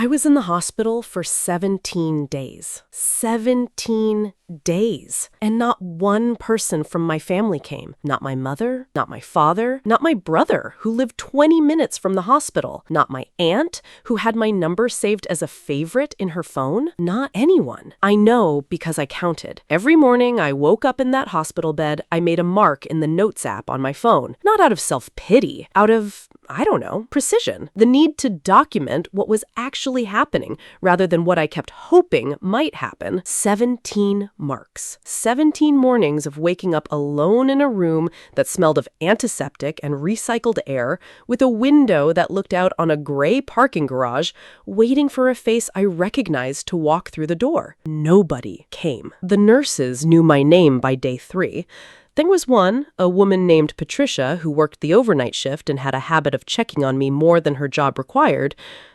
I was in the hospital for 17 days. 17 days. And not one person from my family came. Not my mother, not my father, not my brother, who lived 20 minutes from the hospital. Not my aunt, who had my number saved as a favorite in her phone. Not anyone. I know because I counted. Every morning I woke up in that hospital bed, I made a mark in the Notes app on my phone. Not out of self-pity, out of, I don't know, precision. The need to document what was actually happening rather than what I kept hoping might happen. 17 marks. 17 mornings of waking up alone in a room that smelled of antiseptic and recycled air, with a window that looked out on a gray parking garage, waiting for a face I recognized to walk through the door. Nobody came. The nurses knew my name by day 3. There was one, a woman named Patricia, who worked the overnight shift and had a habit of checking on me more than her job required,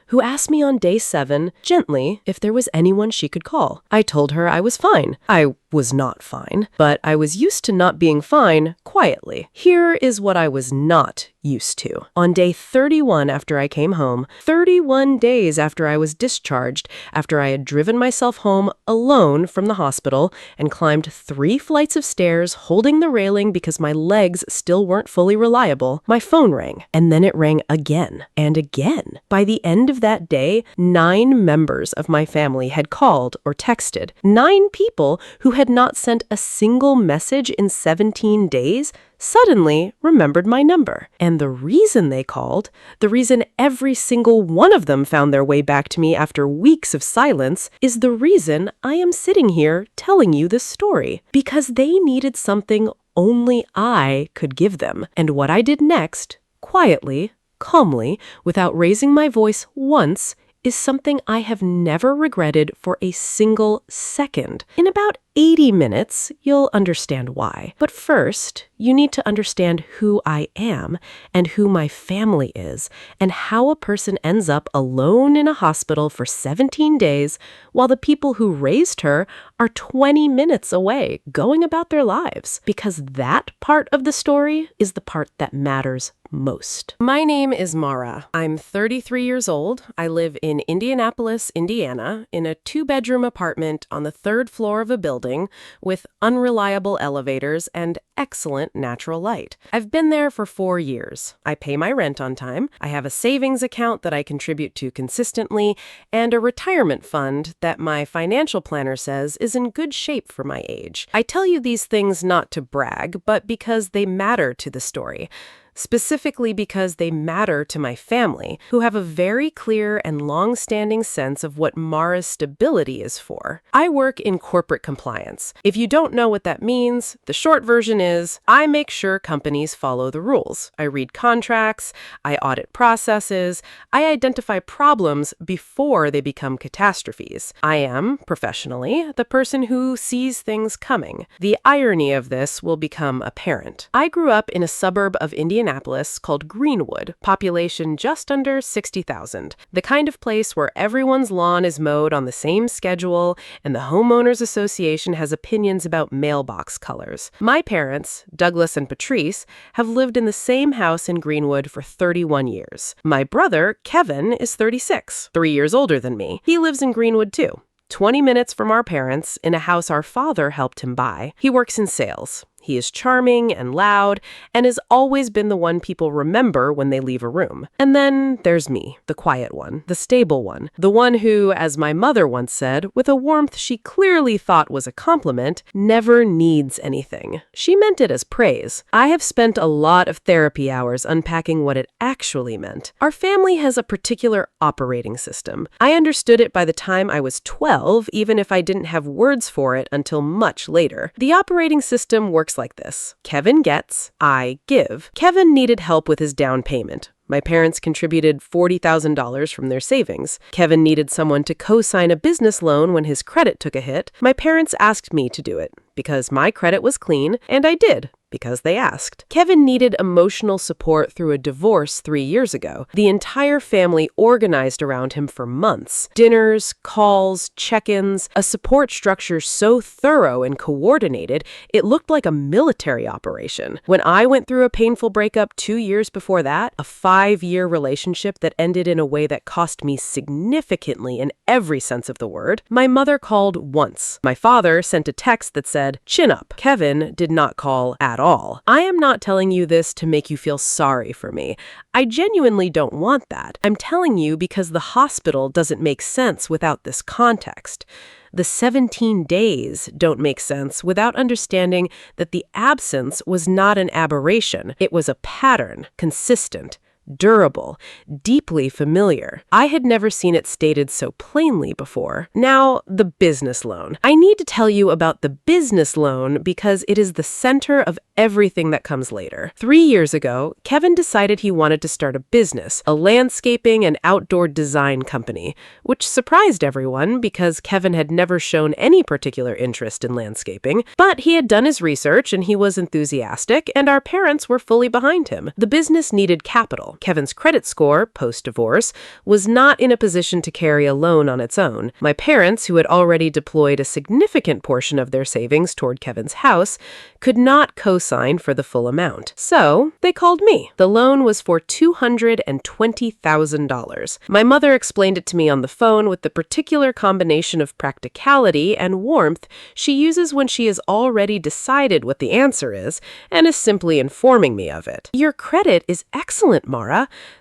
who asked me on day 7, gently, if there was anyone she could call. I told her I was fine. I was not fine, but I was used to not being fine quietly. Here is what I was not used to. On day 31 after I came home, 31 days after I was discharged, after I had driven myself home alone from the hospital and climbed 3 flights of stairs holding the railing because my legs still weren't fully reliable, my phone rang, and then it rang again and again. By the end of that day, 9 members of my family had called or texted. 9 people who had not sent a single message in 17 days suddenly remembered my number. And the reason they called, the reason every single one of them found their way back to me after weeks of silence, is the reason I am sitting here telling you this story. Because they needed something only I could give them. And what I did next, quietly, calmly, without raising my voice once, is something I have never regretted for a single second. In about 80 minutes, you'll understand why. But first, you need to understand who I am and who my family is and how a person ends up alone in a hospital for 17 days while the people who raised her are 20 minutes away going about their lives. Because that part of the story is the part that matters most. My name is Mara. I'm 33 years old. I live in Indianapolis, Indiana, in a 2-bedroom apartment on the 3rd floor of a building with unreliable elevators and excellent natural light. I've been there for 4 years. I pay my rent on time. I have a savings account that I contribute to consistently and a retirement fund that my financial planner says is in good shape for my age. I tell you these things not to brag, but because they matter to the story. Specifically because they matter to my family, who have a very clear and long-standing sense of what Mara's stability is for. I work in corporate compliance. If you don't know what that means, the short version is I make sure companies follow the rules. I read contracts, I audit processes, I identify problems before they become catastrophes. I am, professionally, the person who sees things coming. The irony of this will become apparent. I grew up in a suburb of Indianapolis called Greenwood, population just under 60,000. The kind of place where everyone's lawn is mowed on the same schedule and the homeowners association has opinions about mailbox colors. My parents, Douglas and Patrice, have lived in the same house in Greenwood for 31 years. My brother, Kevin, is 36, 3 years older than me. He lives in Greenwood too. 20 minutes from our parents, in a house our father helped him buy. He works in sales. He is charming and loud and has always been the one people remember when they leave a room. And then there's me, the quiet one, the stable one, the one who, as my mother once said, with a warmth she clearly thought was a compliment, never needs anything. She meant it as praise. I have spent a lot of therapy hours unpacking what it actually meant. Our family has a particular operating system. I understood it by the time I was 12, even if I didn't have words for it until much later. The operating system works like this. Kevin gets, I give. Kevin needed help with his down payment. My parents contributed $40,000 from their savings. Kevin needed someone to co-sign a business loan when his credit took a hit. My parents asked me to do it because my credit was clean, and I did, Because they asked. Kevin needed emotional support through a divorce 3 years ago. The entire family organized around him for months. Dinners, calls, check-ins, a support structure so thorough and coordinated, it looked like a military operation. When I went through a painful breakup 2 years before that, a 5-year relationship that ended in a way that cost me significantly in every sense of the word, my mother called once. My father sent a text that said, "Chin up." Kevin did not call at all. I am not telling you this to make you feel sorry for me. I genuinely don't want that. I'm telling you because the hospital doesn't make sense without this context. The 17 days don't make sense without understanding that the absence was not an aberration. It was a pattern, consistent, durable, deeply familiar. I had never seen it stated so plainly before. Now, the business loan. I need to tell you about the business loan because it is the center of everything that comes later. 3 years ago, Kevin decided he wanted to start a business, a landscaping and outdoor design company, which surprised everyone because Kevin had never shown any particular interest in landscaping, but he had done his research and he was enthusiastic, and our parents were fully behind him. The business needed capital. Kevin's credit score, post-divorce, was not in a position to carry a loan on its own. My parents, who had already deployed a significant portion of their savings toward Kevin's house, could not co-sign for the full amount. So they called me. The loan was for $220,000. My mother explained it to me on the phone with the particular combination of practicality and warmth she uses when she has already decided what the answer is and is simply informing me of it. "Your credit is excellent, Mara.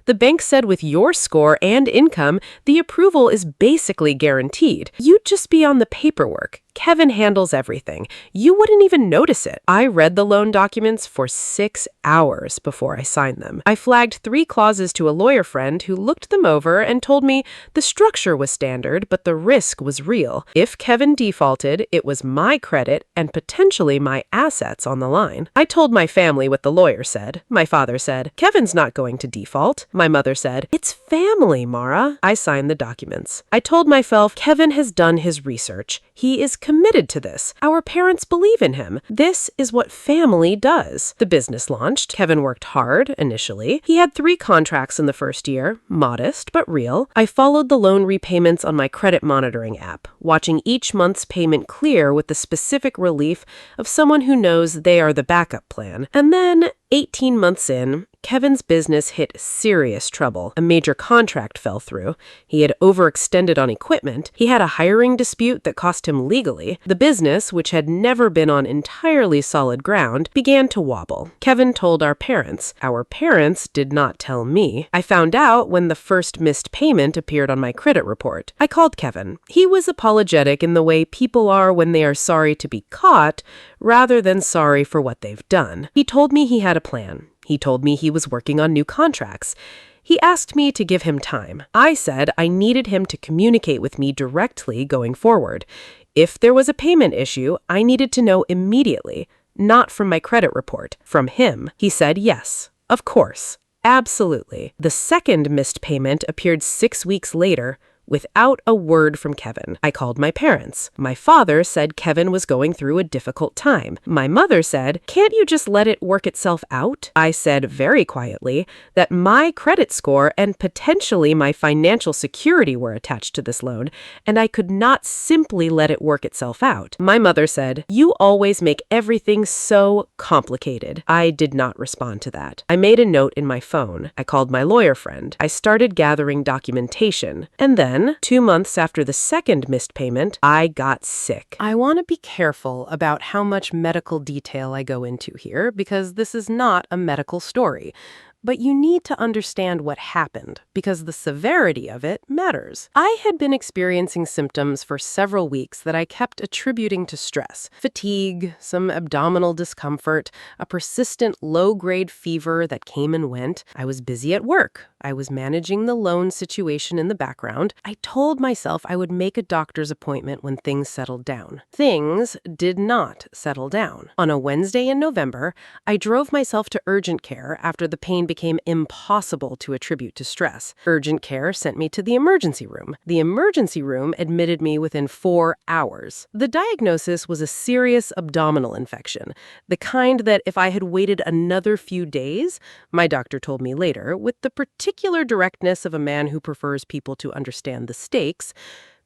The bank said with your score and income, the approval is basically guaranteed. You'd just be on the paperwork. Kevin handles everything. You wouldn't even notice it." I read the loan documents for 6 hours before I signed them. I flagged 3 clauses to a lawyer friend who looked them over and told me the structure was standard, but the risk was real. If Kevin defaulted, it was my credit and potentially my assets on the line. I told my family what the lawyer said. My father said, "Kevin's not going to default." My mother said, "It's family, Mara." I signed the documents. I told myself, Kevin has done his research. He is committed to this. Our parents believe in him. This is what family does. The business launched. Kevin worked hard initially. He had 3 contracts in the first year, modest but real. I followed the loan repayments on my credit monitoring app, watching each month's payment clear with the specific relief of someone who knows they are the backup plan. And then, 18 months in, Kevin's business hit serious trouble. A major contract fell through. He had overextended on equipment. He had a hiring dispute that cost him legally. The business, which had never been on entirely solid ground, began to wobble. Kevin told our parents. Our parents did not tell me. I found out when the first missed payment appeared on my credit report. I called Kevin. He was apologetic in the way people are when they are sorry to be caught, rather than sorry for what they've done. He told me he had a plan. He told me he was working on new contracts. He asked me to give him time. I said I needed him to communicate with me directly going forward. If there was a payment issue, I needed to know immediately, not from my credit report, from him. He said yes, of course, absolutely. The second missed payment appeared 6 weeks later, without a word from Kevin. I called my parents. My father said Kevin was going through a difficult time. My mother said, "Can't you just let it work itself out?" I said very quietly that my credit score and potentially my financial security were attached to this loan, and I could not simply let it work itself out. My mother said, "You always make everything so complicated." I did not respond to that. I made a note in my phone. I called my lawyer friend. I started gathering documentation. And then, 2 months after the second missed payment, I got sick. I want to be careful about how much medical detail I go into here because this is not a medical story. But you need to understand what happened because the severity of it matters. I had been experiencing symptoms for several weeks that I kept attributing to stress. Fatigue, some abdominal discomfort, a persistent low-grade fever that came and went. I was busy at work. I was managing the loan situation in the background. I told myself I would make a doctor's appointment when things settled down. Things did not settle down. On a Wednesday in November, I drove myself to urgent care after the pain became impossible to attribute to stress. Urgent care sent me to the emergency room. The emergency room admitted me within 4 hours. The diagnosis was a serious abdominal infection, the kind that if I had waited another few days, my doctor told me later, with the particular directness of a man who prefers people to understand the stakes,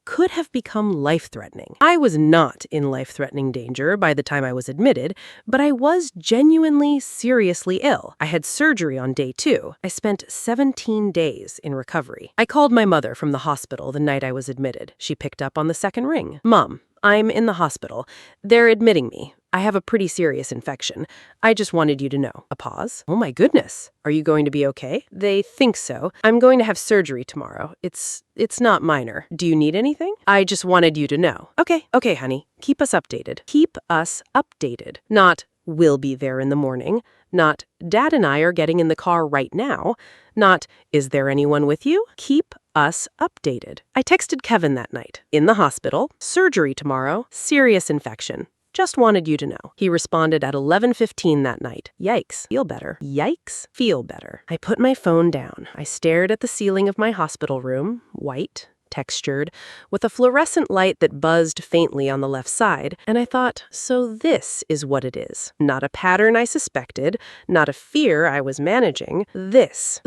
could have become life-threatening. I was not in life-threatening danger by the time I was admitted, but I was genuinely, seriously ill. I had surgery on day 2. I spent 17 days in recovery. I called my mother from the hospital the night I was admitted. She picked up on the second ring. "Mom, I'm in the hospital. They're admitting me. I have a pretty serious infection. I just wanted you to know." A pause. "Oh my goodness. Are you going to be okay?" "They think so. I'm going to have surgery tomorrow. It's not minor. Do you need anything?" "I just wanted you to know." Okay, honey. Keep us updated." Keep us updated. Not, "We'll be there in the morning." Not, "Dad and I are getting in the car right now." Not, "Is there anyone with you?" Keep us updated. I texted Kevin that night. "In the hospital. Surgery tomorrow. Serious infection. Just wanted you to know." He responded at 11:15 that night. "Yikes. Feel better." Yikes. Feel better. I put my phone down. I stared at the ceiling of my hospital room, white, textured, with a fluorescent light that buzzed faintly on the left side, and I thought, so this is what it is. Not a pattern I suspected, not a fear I was managing. This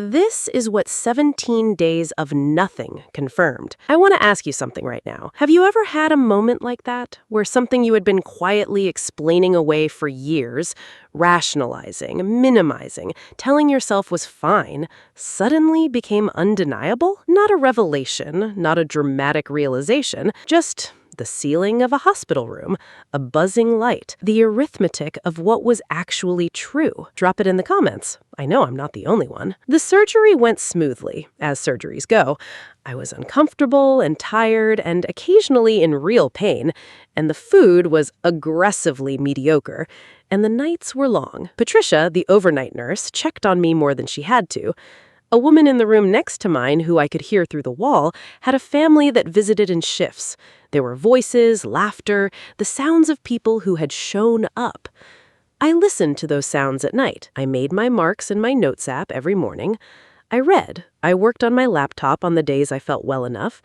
is what 17 days of nothing confirmed. I want to ask you something right now. Have you ever had a moment like that, where something you had been quietly explaining away for years, rationalizing, minimizing, telling yourself was fine, suddenly became undeniable? Not a revelation, not a dramatic realization, just the ceiling of a hospital room, a buzzing light, the arithmetic of what was actually true. Drop it in the comments. I know I'm not the only one. The surgery went smoothly, as surgeries go. I was uncomfortable and tired and occasionally in real pain, and the food was aggressively mediocre, and the nights were long. Patricia, the overnight nurse, checked on me more than she had to. A woman in the room next to mine, who I could hear through the wall, had a family that visited in shifts. There were voices, laughter, the sounds of people who had shown up. I listened to those sounds at night. I made my marks in my notes app every morning. I read. I worked on my laptop on the days I felt well enough.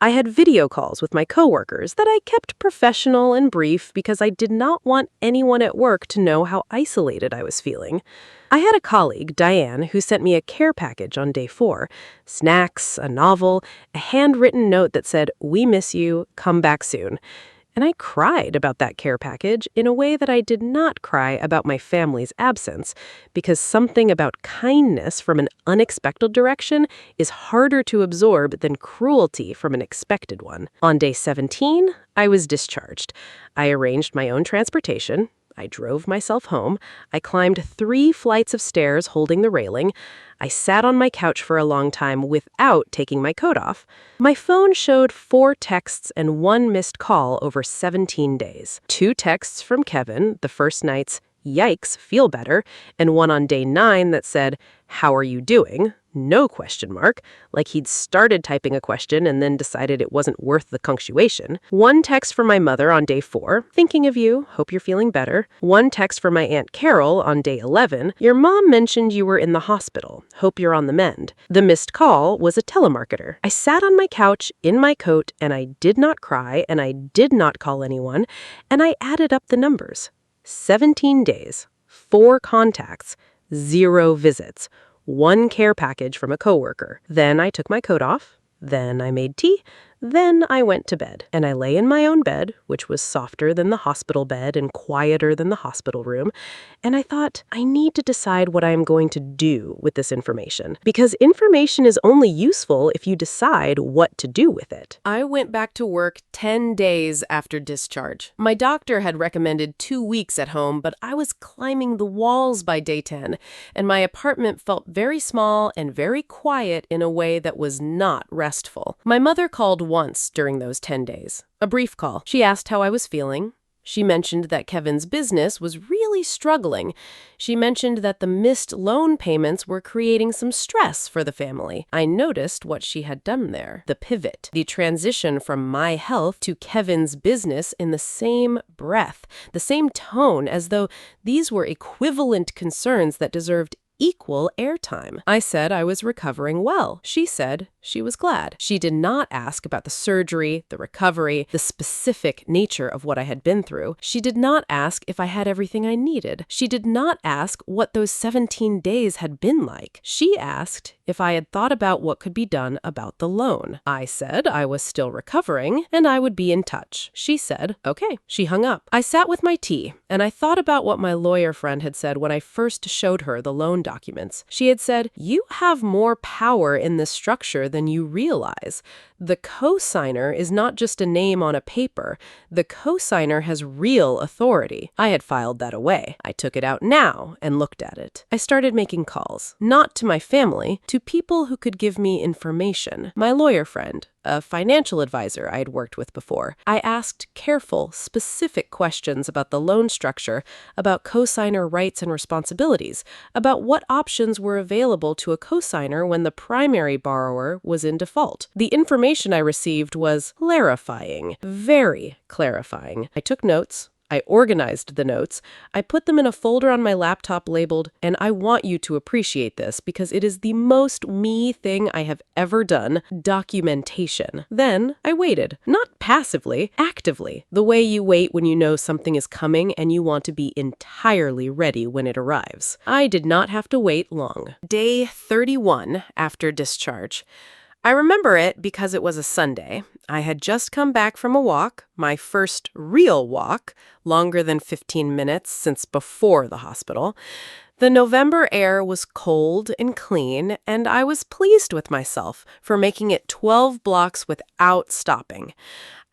I had video calls with my coworkers that I kept professional and brief because I did not want anyone at work to know how isolated I was feeling. I had a colleague, Diane, who sent me a care package on day 4. Snacks, a novel, a handwritten note that said, "We miss you, come back soon." And I cried about that care package in a way that I did not cry about my family's absence, because something about kindness from an unexpected direction is harder to absorb than cruelty from an expected one. On day 17, I was discharged. I arranged my own transportation. I drove myself home. I climbed 3 flights of stairs holding the railing. I sat on my couch for a long time without taking my coat off. My phone showed 4 texts and 1 missed call over 17 days. 2 texts from Kevin, the first night's "Yikes, feel better," and one on day 9 that said, "How are you doing?" No question mark, like he'd started typing a question and then decided it wasn't worth the punctuation. 1 text from my mother on day 4, "Thinking of you, hope you're feeling better." 1 text from my Aunt Carol on day 11, "Your mom mentioned you were in the hospital, hope you're on the mend." The missed call was a telemarketer. I sat on my couch in my coat, and I did not cry, and I did not call anyone, and I added up the numbers. 17 days, 4 contacts, 0 visits, 1 care package from a coworker. Then I took my coat off. Then I made tea. Then I went to bed, and I lay in my own bed, which was softer than the hospital bed and quieter than the hospital room, and I thought, I need to decide what I am going to do with this information, because information is only useful if you decide what to do with it. I went back to work 10 days after discharge. My doctor had recommended 2 weeks at home, but I was climbing the walls by day 10, and my apartment felt very small and very quiet in a way that was not restful. My mother called once during those 10 days. A brief call. She asked how I was feeling. She mentioned that Kevin's business was really struggling. She mentioned that the missed loan payments were creating some stress for the family. I noticed what she had done there. The pivot. The transition from my health to Kevin's business in the same breath. The same tone, as though these were equivalent concerns that deserved equal airtime. I said I was recovering well. She said she was glad. She did not ask about the surgery, the recovery, the specific nature of what I had been through. She did not ask if I had everything I needed. She did not ask what those 17 days had been like. She asked if I had thought about what could be done about the loan. I said I was still recovering and I would be in touch. She said, okay. She hung up. I sat with my tea and I thought about what my lawyer friend had said when I first showed her the loan documents. She had said, you have more power in this structure than you realize. The cosigner is not just a name on a paper. The cosigner has real authority. I had filed that away. I took it out now and looked at it. I started making calls, not to my family, to people who could give me information. My lawyer friend, a financial advisor I had worked with before. I asked careful, specific questions about the loan structure, about cosigner rights and responsibilities, about what options were available to a cosigner when the primary borrower was in default. The information I received was clarifying, very clarifying. I took notes. I organized the notes. I put them in a folder on my laptop labeled, and I want you to appreciate this because it is the most me thing I have ever done, documentation. Then I waited, not passively, actively, the way you wait when you know something is coming and you want to be entirely ready when it arrives. I did not have to wait long. Day 31 after discharge. I remember it because it was a Sunday. I had just come back from a walk, my first real walk, longer than 15 minutes since before the hospital. The November air was cold and clean, and I was pleased with myself for making it 12 blocks without stopping.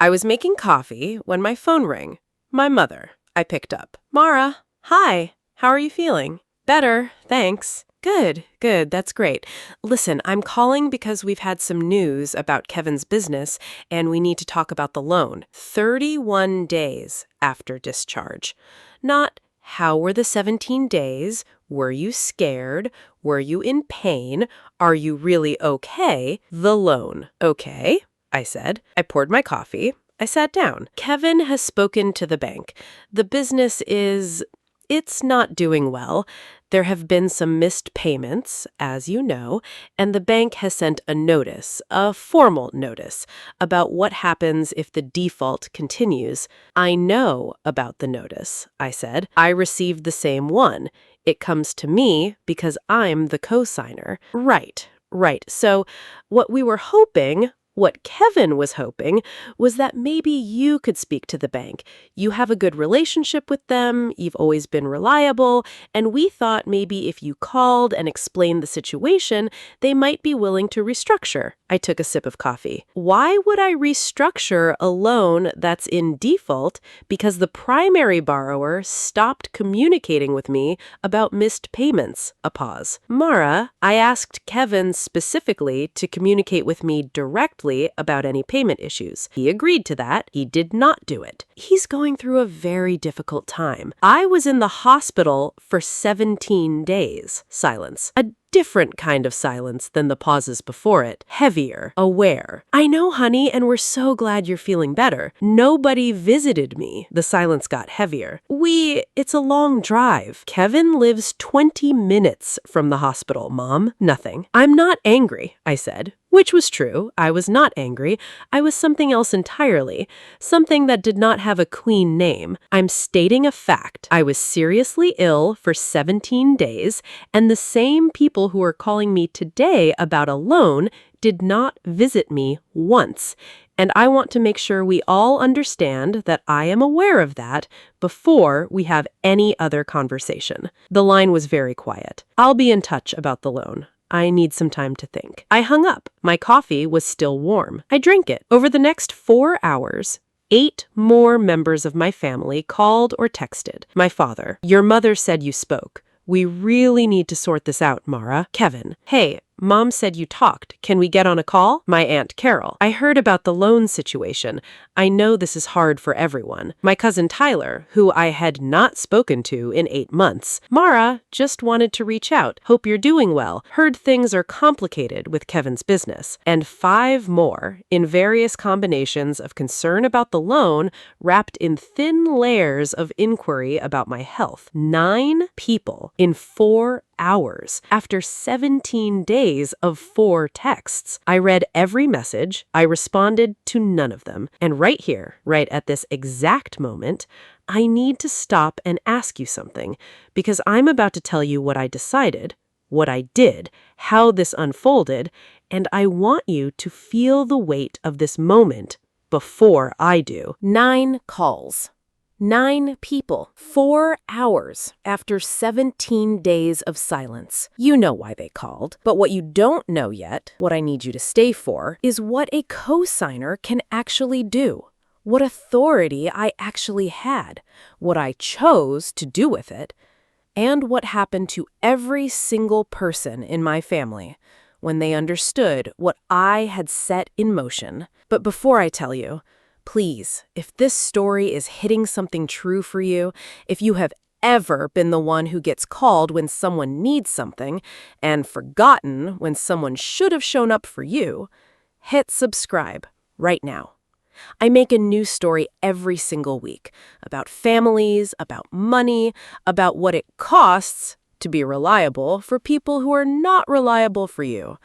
I was making coffee when my phone rang. My mother. I picked up. Mara, hi, how are you feeling? Better, thanks. Good. That's great. Listen, I'm calling because we've had some news about Kevin's business and we need to talk about the loan. 31 days after discharge. Not how were the 17 days? Were you scared? Were you in pain? Are you really okay? The loan. Okay, I said. I poured my coffee. I sat down. Kevin has spoken to the bank. The business it's not doing well. There have been some missed payments, as you know, and the bank has sent a notice, a formal notice, about what happens if the default continues. I know about the notice, I said. I received the same one. It comes to me because I'm the cosigner. Right. So what we were hoping, what Kevin was hoping, was that maybe you could speak to the bank. You have a good relationship with them, you've always been reliable, and we thought maybe if you called and explained the situation, they might be willing to restructure. I took a sip of coffee. Why would I restructure a loan that's in default because the primary borrower stopped communicating with me about missed payments? A pause. Mara, I asked Kevin specifically to communicate with me directly about any payment issues. He agreed to that. He did not do it. He's going through a very difficult time. I was in the hospital for 17 days. Silence. A different kind of silence than the pauses before it. Heavier. Aware. I know, honey, and we're so glad you're feeling better. Nobody visited me. The silence got heavier. It's a long drive. Kevin lives 20 minutes from the hospital, Mom. Nothing. I'm not angry, I said. Which was true. I was not angry. I was something else entirely. Something that did not have a clean name. I'm stating a fact. I was seriously ill for 17 days, and the same people who are calling me today about a loan did not visit me once. And I want to make sure we all understand that I am aware of that before we have any other conversation. The line was very quiet. I'll be in touch about the loan. I need some time to think. I hung up. My coffee was still warm. I drank it. Over the next 4 hours, 8 more members of my family called or texted. My father, your mother said you spoke. We really need to sort this out, Mara. Kevin, hey, Mom said you talked. Can we get on a call? My Aunt Carol. I heard about the loan situation. I know this is hard for everyone. My cousin Tyler, who I had not spoken to in 8 months. Mara just wanted to reach out. Hope you're doing well. Heard things are complicated with Kevin's business. And 5 more in various combinations of concern about the loan wrapped in thin layers of inquiry about my health. 9 people in 4 hours after 17 days of 4 texts. I read every message. I responded to none of them. And right here, right at this exact moment, I need to stop and ask you something, because I'm about to tell you what I decided, what I did, how this unfolded, and I want you to feel the weight of this moment before I do. 9 calls. 9 people, 4 hours after 17 days of silence. You know why they called, but what you don't know yet, what I need you to stay for, is what a cosigner can actually do. What authority I actually had, what I chose to do with it, and what happened to every single person in my family when they understood what I had set in motion. But before I tell you, please, if this story is hitting something true for you, if you have ever been the one who gets called when someone needs something and forgotten when someone should have shown up for you, hit subscribe right now. I make a new story every single week about families, about money, about what it costs to be reliable for people who are not reliable for you.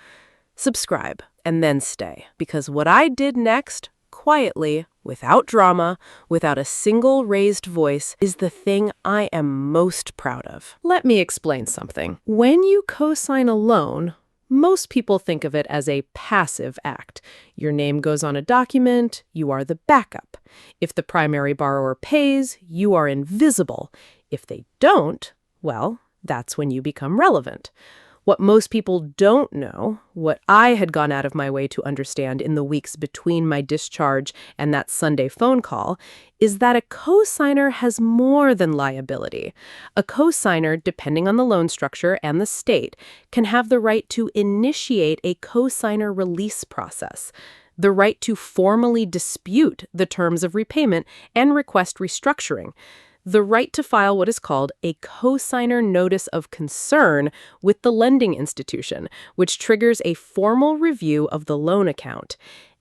Subscribe and then stay, because what I did next, quietly, without drama, without a single raised voice, is the thing I am most proud of. Let me explain something. When you co-sign a loan, most people think of it as a passive act. Your name goes on a document, you are the backup. If the primary borrower pays, you are invisible. If they don't, well, that's when you become relevant. What most people don't know, what I had gone out of my way to understand in the weeks between my discharge and that Sunday phone call, is that a cosigner has more than liability. A cosigner, depending on the loan structure and the state, can have the right to initiate a cosigner release process, the right to formally dispute the terms of repayment and request restructuring, the right to file what is called a cosigner notice of concern with the lending institution, which triggers a formal review of the loan account.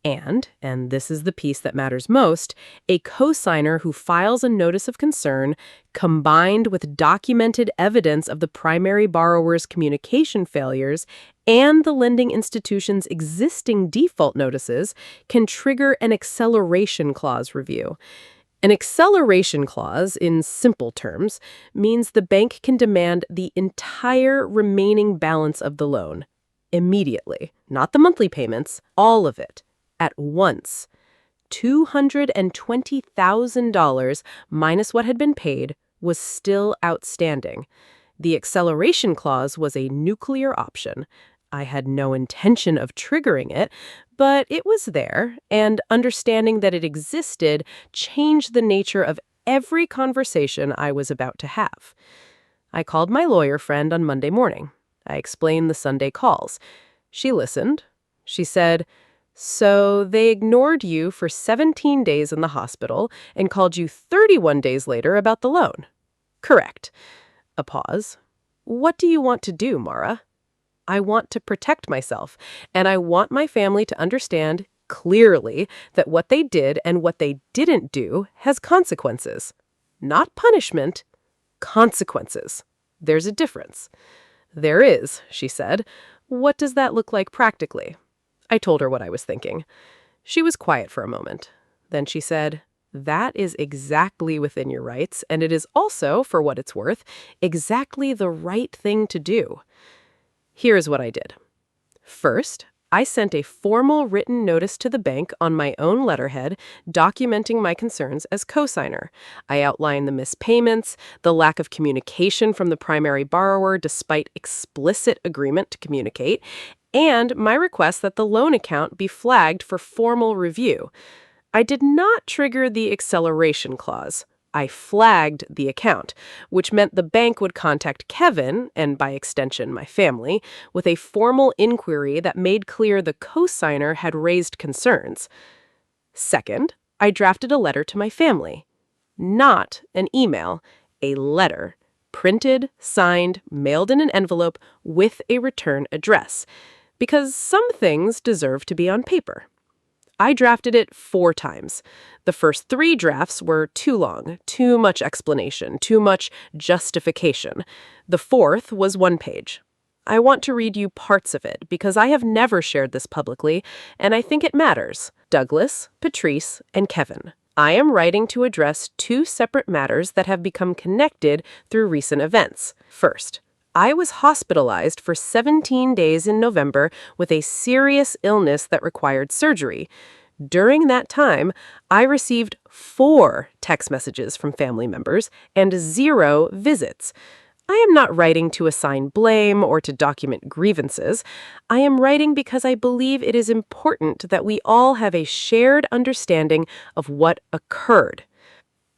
And this is the piece that matters most, a cosigner who files a notice of concern, combined with documented evidence of the primary borrower's communication failures and the lending institution's existing default notices, can trigger an acceleration clause review. An acceleration clause, in simple terms, means the bank can demand the entire remaining balance of the loan immediately, not the monthly payments, all of it, at once. $220,000 minus what had been paid was still outstanding. The acceleration clause was a nuclear option. I had no intention of triggering it, but it was there, and understanding that it existed changed the nature of every conversation I was about to have. I called my lawyer friend on Monday morning. I explained the Sunday calls. She listened. She said, "So they ignored you for 17 days in the hospital and called you 31 days later about the loan." "Correct." A pause. "What do you want to do, Mara?" "I want to protect myself, and I want my family to understand clearly that what they did and what they didn't do has consequences. Not punishment, consequences. There's a difference." "There is," she said. "What does that look like practically?" I told her what I was thinking. She was quiet for a moment. Then she said, "That is exactly within your rights, and it is also, for what it's worth, exactly the right thing to do." Here's what I did. First, I sent a formal written notice to the bank on my own letterhead documenting my concerns as cosigner. I outlined the missed payments, the lack of communication from the primary borrower despite explicit agreement to communicate, and my request that the loan account be flagged for formal review. I did not trigger the acceleration clause. I flagged the account, which meant the bank would contact Kevin, and by extension my family, with a formal inquiry that made clear the cosigner had raised concerns. Second, I drafted a letter to my family. Not an email, a letter, printed, signed, mailed in an envelope with a return address, because some things deserve to be on paper. I drafted it 4 times. The first 3 drafts were too long, too much explanation, too much justification. The fourth was 1 page. I want to read you parts of it because I have never shared this publicly, and I think it matters. Douglas, Patrice, and Kevin. I am writing to address 2 separate matters that have become connected through recent events. First, I was hospitalized for 17 days in November with a serious illness that required surgery. During that time, I received 4 text messages from family members and 0 visits. I am not writing to assign blame or to document grievances. I am writing because I believe it is important that we all have a shared understanding of what occurred.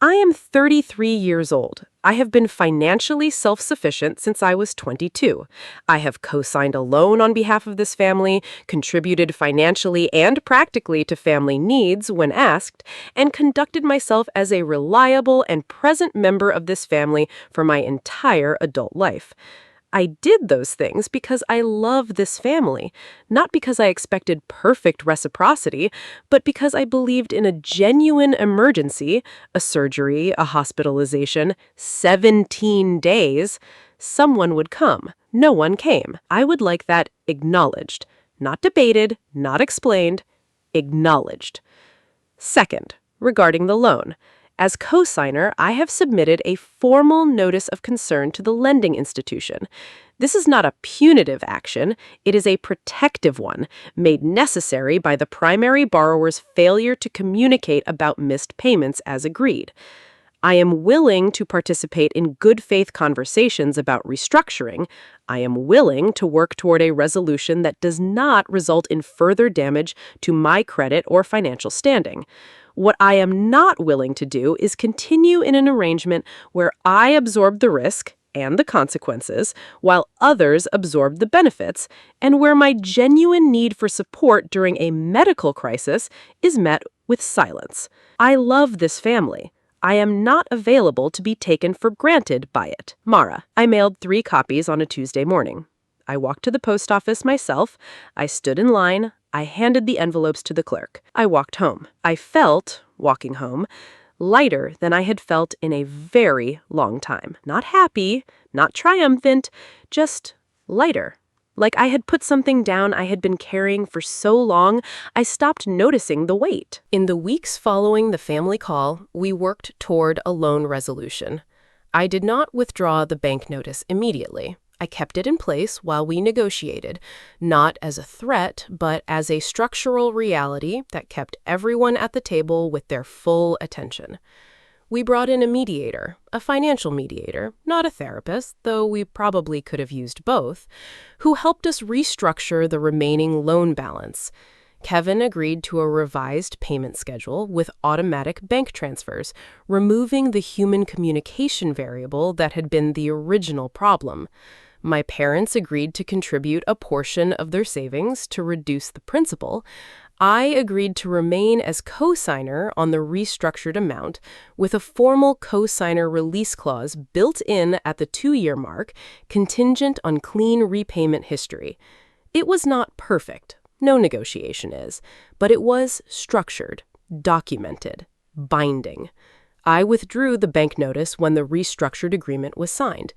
I am 33 years old. I have been financially self-sufficient since I was 22. I have co-signed a loan on behalf of this family, contributed financially and practically to family needs when asked, and conducted myself as a reliable and present member of this family for my entire adult life. I did those things because I love this family, not because I expected perfect reciprocity, but because I believed in a genuine emergency, a surgery, a hospitalization, 17 days, someone would come. No one came. I would like that acknowledged, not debated, not explained, acknowledged. Second, regarding the loan. As co-signer, I have submitted a formal notice of concern to the lending institution. This is not a punitive action, it is a protective one, made necessary by the primary borrower's failure to communicate about missed payments as agreed. I am willing to participate in good faith conversations about restructuring. I am willing to work toward a resolution that does not result in further damage to my credit or financial standing. What I am not willing to do is continue in an arrangement where I absorb the risk and the consequences, while others absorb the benefits, and where my genuine need for support during a medical crisis is met with silence. I love this family. I am not available to be taken for granted by it. Mara. I mailed 3 copies on a Tuesday morning. I walked to the post office myself. I stood in line. I handed the envelopes to the clerk. I walked home. I felt, walking home, lighter than I had felt in a very long time. Not happy, not triumphant, just lighter. Like I had put something down I had been carrying for so long, I stopped noticing the weight. In the weeks following the family call, we worked toward a loan resolution. I did not withdraw the bank notice immediately. I kept it in place while we negotiated, not as a threat, but as a structural reality that kept everyone at the table with their full attention. We brought in a mediator, a financial mediator, not a therapist, though we probably could have used both, who helped us restructure the remaining loan balance. Kevin agreed to a revised payment schedule with automatic bank transfers, removing the human communication variable that had been the original problem. My parents agreed to contribute a portion of their savings to reduce the principal. I agreed to remain as co-signer on the restructured amount with a formal co-signer release clause built in at the 2-year mark, contingent on clean repayment history. It was not perfect. No negotiation is, but it was structured, documented, binding. I withdrew the bank notice when the restructured agreement was signed.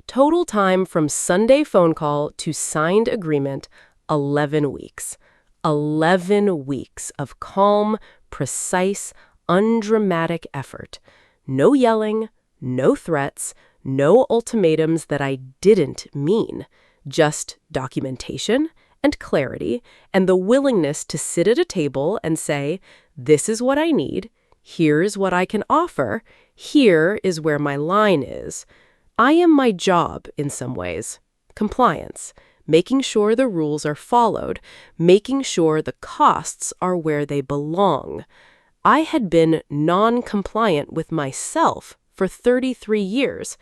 Total time from Sunday phone call to signed agreement, 11 weeks. 11 weeks of calm, precise, undramatic effort. No yelling, no threats, no ultimatums that I didn't mean. Just documentation and clarity and the willingness to sit at a table and say, this is what I need, here's what I can offer, here is where my line is. I am my job in some ways. Compliance, making sure the rules are followed, making sure the costs are where they belong. I had been non-compliant with myself for 33 years.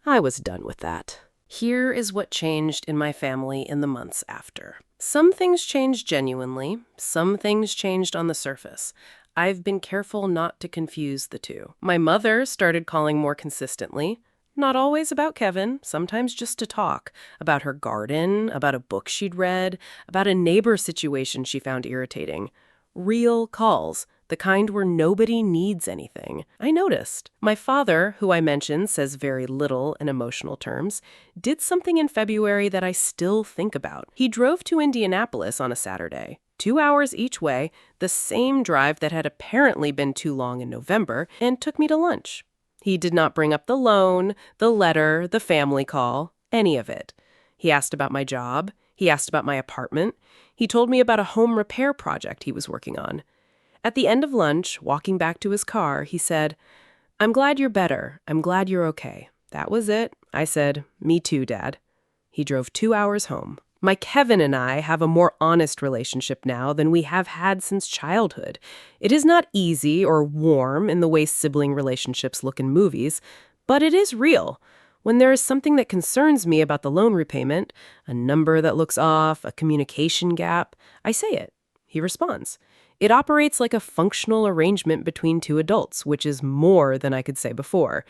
I was done with that. Here is what changed in my family in the months after. Some things changed genuinely, some things changed on the surface. I've been careful not to confuse the two. My mother started calling more consistently. Not always about Kevin, sometimes just to talk, about her garden, about a book she'd read, about a neighbor situation she found irritating. Real calls, the kind where nobody needs anything. I noticed. My father, who I mentioned says very little in emotional terms, did something in February that I still think about. He drove to Indianapolis on a Saturday. 2 hours each way, the same drive that had apparently been too long in November, and took me to lunch. He did not bring up the loan, the letter, the family call, any of it. He asked about my job. He asked about my apartment. He told me about a home repair project he was working on. At the end of lunch, walking back to his car, he said, "I'm glad you're better. I'm glad you're okay." That was it. I said, "Me too, Dad." He drove 2 hours home. My Kevin and I have a more honest relationship now than we have had since childhood. It is not easy or warm in the way sibling relationships look in movies, but it is real. When there is something that concerns me about the loan repayment, a number that looks off, a communication gap, I say it. He responds. It operates like a functional arrangement between two adults, which is more than I could say before.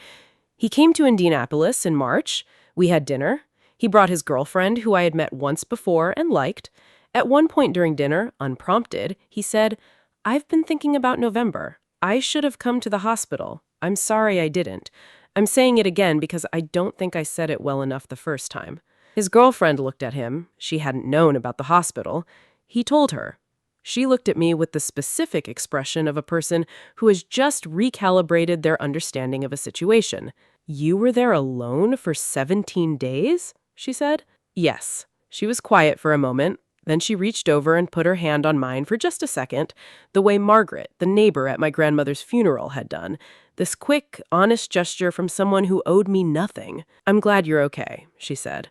He came to Indianapolis in March. We had dinner. He brought his girlfriend, who I had met once before and liked. At one point during dinner, unprompted, he said, "I've been thinking about November. I should have come to the hospital. I'm sorry I didn't. I'm saying it again because I don't think I said it well enough the first time." His girlfriend looked at him. She hadn't known about the hospital. He told her. She looked at me with the specific expression of a person who has just recalibrated their understanding of a situation. "You were there alone for 17 days?" she said. "Yes." She was quiet for a moment. Then she reached over and put her hand on mine for just a second, the way Margaret, the neighbor at my grandmother's funeral, had done. This quick, honest gesture from someone who owed me nothing. "I'm glad you're okay," she said.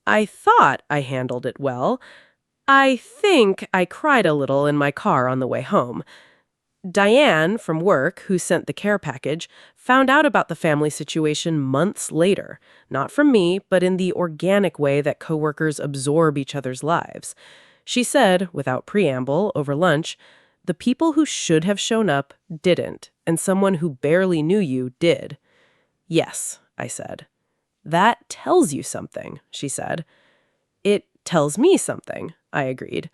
I thought I handled it well. I think I cried a little in my car on the way home. Diane, from work, who sent the care package, found out about the family situation months later. Not from me, but in the organic way that coworkers absorb each other's lives. She said, without preamble, over lunch, "The people who should have shown up didn't, and someone who barely knew you did." "Yes," I said. "That tells you something," she said. "It tells me something," I agreed.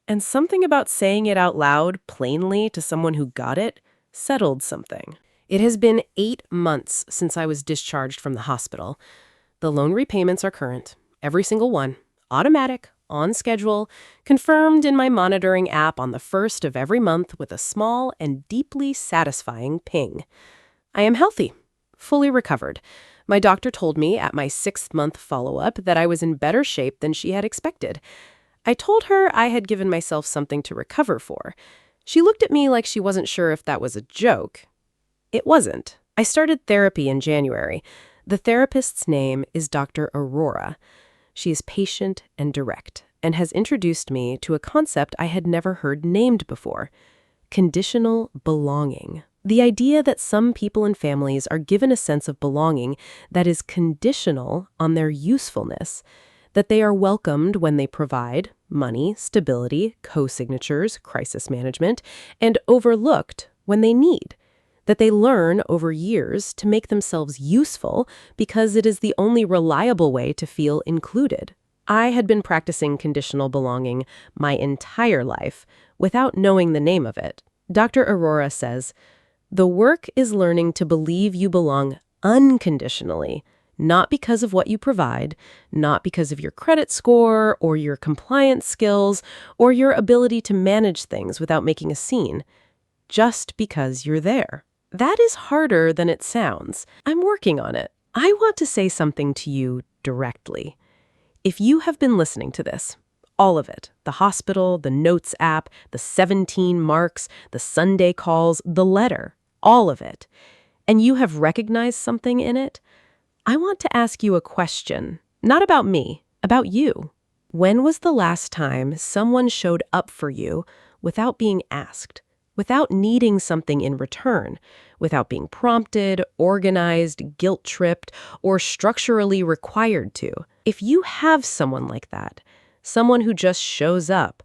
And something about saying it out loud, plainly, to someone who got it, settled something. It has been 8 months since I was discharged from the hospital. The loan repayments are current, every single one, automatic, on schedule, confirmed in my monitoring app on the first of every month with a small and deeply satisfying ping. I am healthy, fully recovered. My doctor told me at my 6th-month follow-up that I was in better shape than she had expected. I told her I had given myself something to recover for. She looked at me like she wasn't sure if that was a joke. It wasn't. I started therapy in January. The therapist's name is Dr. Aurora. She is patient and direct and has introduced me to a concept I had never heard named before: conditional belonging. The idea that some people and families are given a sense of belonging that is conditional on their usefulness, that they are welcomed when they provide money, stability, co-signatures, crisis management, and overlooked when they need, that they learn over years to make themselves useful because it is the only reliable way to feel included. I had been practicing conditional belonging my entire life without knowing the name of it. Dr. Aurora says, "The work is learning to believe you belong unconditionally, not because of what you provide, not because of your credit score or your compliance skills or your ability to manage things without making a scene, just because you're there." That is harder than it sounds. I'm working on it. I want to say something to you directly. If you have been listening to this, all of it, the hospital, the notes app, the 17 marks, the Sunday calls, the letter, all of it, and you have recognized something in it, I want to ask you a question, not about me, about you. When was the last time someone showed up for you without being asked, without needing something in return, without being prompted, organized, guilt-tripped, or structurally required to? If you have someone like that, someone who just shows up,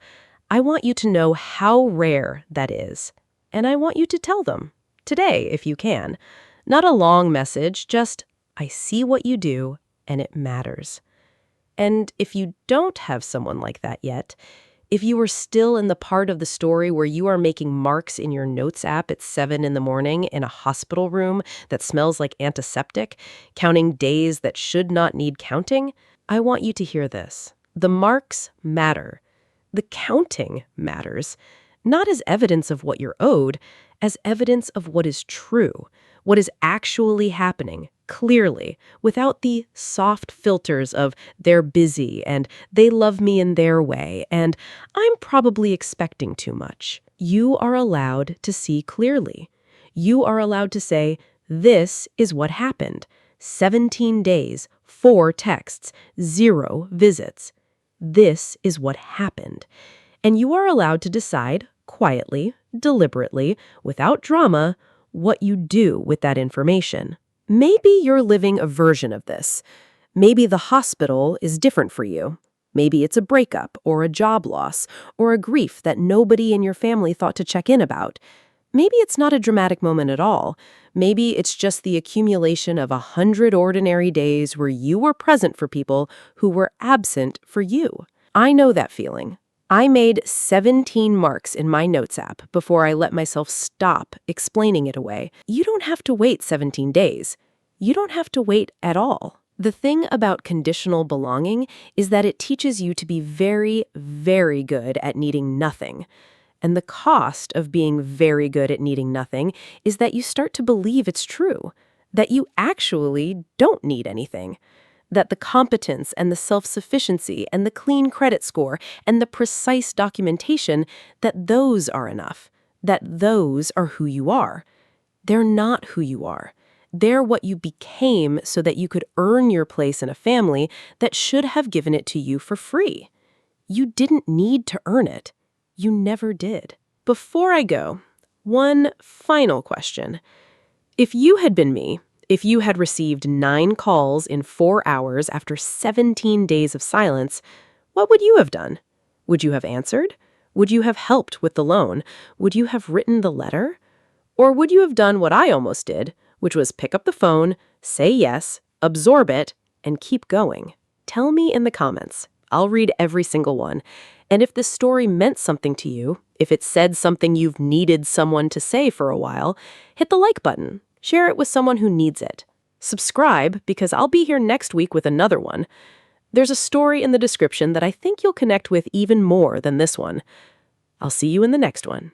I want you to know how rare that is. And I want you to tell them, today if you can. Not a long message, just, "I see what you do, and it matters." And if you don't have someone like that yet, If you were still in the part of the story where you are making marks in your notes app at 7 in the morning in a hospital room that smells like antiseptic, counting days that should not need counting, I want you to hear this. The marks matter. The counting matters, not as evidence of what you're owed, as evidence of what is true, what is actually happening, clearly, without the soft filters of they're busy and they love me in their way and I'm probably expecting too much. You are allowed to see clearly. You are allowed to say, this is what happened. 17 days, 4 texts, 0 visits. This is what happened. And you are allowed to decide, quietly, deliberately, without drama, what you do with that information. Maybe you're living a version of this. Maybe the hospital is different for you. Maybe it's a breakup or a job loss or a grief that nobody in your family thought to check in about. Maybe it's not a dramatic moment at all. Maybe it's just the accumulation of 100 ordinary days where you were present for people who were absent for you. I know that feeling. I made 17 marks in my notes app before I let myself stop explaining it away. You don't have to wait 17 days. You don't have to wait at all. The thing about conditional belonging is that it teaches you to be very, very good at needing nothing. And the cost of being very good at needing nothing is that you start to believe it's true, that you actually don't need anything. That the competence and the self-sufficiency and the clean credit score and the precise documentation, that those are enough, that those are who you are. They're not who you are. They're what you became so that you could earn your place in a family that should have given it to you for free. You didn't need to earn it. You never did. Before I go, one final question. If you had been me, if you had received 9 calls in 4 hours after 17 days of silence, what would you have done? Would you have answered? Would you have helped with the loan? Would you have written the letter? Or would you have done what I almost did, which was pick up the phone, say yes, absorb it, and keep going? Tell me in the comments. I'll read every single one. And if this story meant something to you, if it said something you've needed someone to say for a while, hit the like button. Share it with someone who needs it. Subscribe, because I'll be here next week with another one. There's a story in the description that I think you'll connect with even more than this one. I'll see you in the next one.